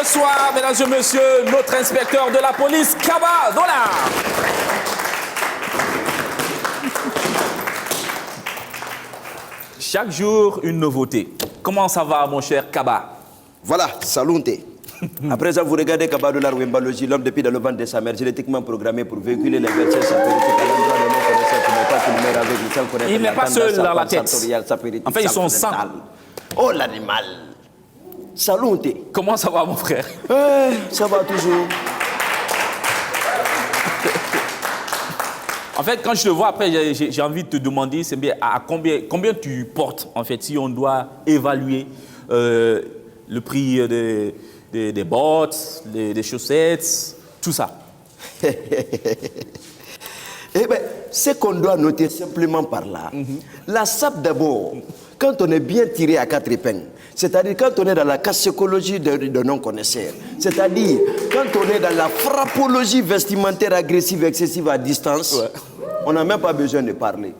reçoit, mesdames et messieurs, notre inspecteur de la police, Kaba Dola. Chaque jour, une nouveauté. Comment ça va, mon cher Kaba? Voilà, salute. À présent, vous regardez Kaba Dola Wembalogi, l'homme depuis dans le ventre de sa mère, génétiquement programmé pour véhiculer les versets sapériques à l'endroit de nos connaisseurs qui n'est pas filmé avec lui sans connaître. Il n'est pas seul dans la tête. En fait, ils sont 100. Oh, l'animal. Salute. Comment ça va, mon frère? Ça va toujours. En fait, quand je te vois, après, j'ai envie de te demander à combien tu portes, en fait, si on doit évaluer le prix des bottes, des chaussettes, tout ça. Eh bien, ce qu'on doit noter simplement par là, la sape d'abord, quand on est bien tiré à 4 épingles, c'est-à-dire quand on est dans la cassicologie de non-connaisseurs, c'est-à-dire quand on est dans la frappologie vestimentaire agressive excessive à distance, on n'a même pas besoin de parler.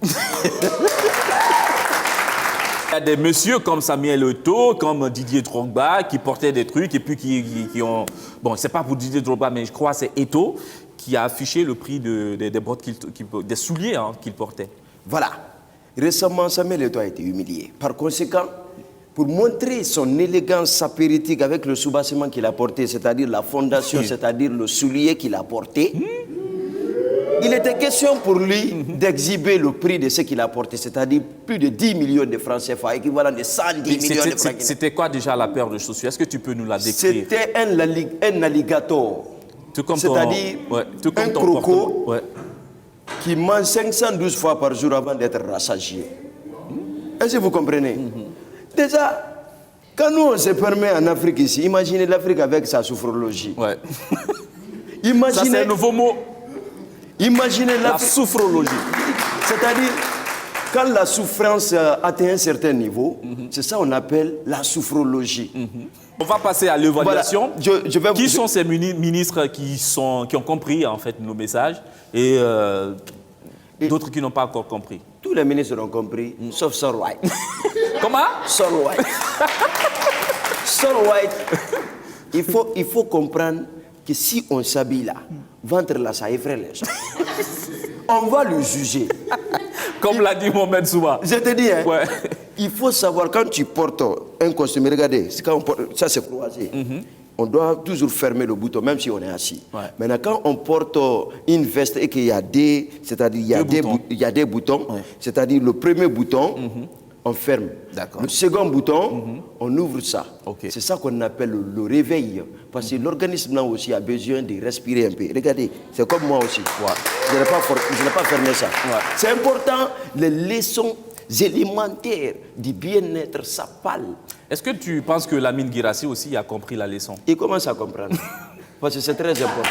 Il y a des messieurs comme Samuel Eto'o, comme Didier Drogba, qui portaient des trucs et puis qui ont... Bon, c'est pas pour Didier Drogba, mais je crois que c'est Eto'o qui a affiché le prix des bottes, des souliers qu'il portait. Voilà. Récemment, Samuel Eto'o a été humilié. Par conséquent, pour montrer son élégance sapéritique avec le soubassement qu'il a porté, c'est-à-dire la fondation, c'est-à-dire le soulier qu'il a porté, il était question pour lui d'exhiber le prix de ce qu'il a porté, c'est-à-dire plus de 10 millions de francs CFA, équivalent de 110 millions de francs. C'était quoi déjà la paire de chaussures? Est-ce que tu peux nous la décrire? C'était un alligator, c'est-à-dire un croco qui mange 512 fois par jour avant d'être rassasié. Est-ce que vous comprenez? Déjà, quand nous on se permet en Afrique ici, imaginez l'Afrique avec sa sophrologie. Ouais. Imaginez, ça c'est un nouveau mot. Imaginez la sophrologie. C'est-à-dire, quand la souffrance atteint un certain niveau, c'est ça qu'on appelle la sophrologie. On va passer à l'évaluation. Voilà. Qui sont ces ministres qui ont compris en fait nos messages et d'autres qui n'ont pas encore compris? Tous les ministres ont compris, sauf Sol White. Comment? Sol White. Sol White. Il faut comprendre que si on s'habille là, ventre là, ça effraie les gens. On va le juger. Comme l'a dit Mohamed Souba. Je te dis, hein, il faut savoir, quand tu portes un costume, regardez, ça c'est croisé. On doit toujours fermer le bouton, même si on est assis. Maintenant, quand on porte une veste et qu'il y a des, c'est-à-dire il y a des boutons, c'est-à-dire le premier bouton, on ferme. Le second bouton, on ouvre ça. C'est ça qu'on appelle le réveil. Parce que l'organisme là aussi a besoin de respirer un peu. Regardez, c'est comme moi aussi. Je n'ai pas fermé ça. C'est important, les leçons élémentaires du bien-être, ça parle. Est-ce que tu penses que Lamine Guirassy aussi a compris la leçon? Il commence à comprendre. Parce que c'est très important.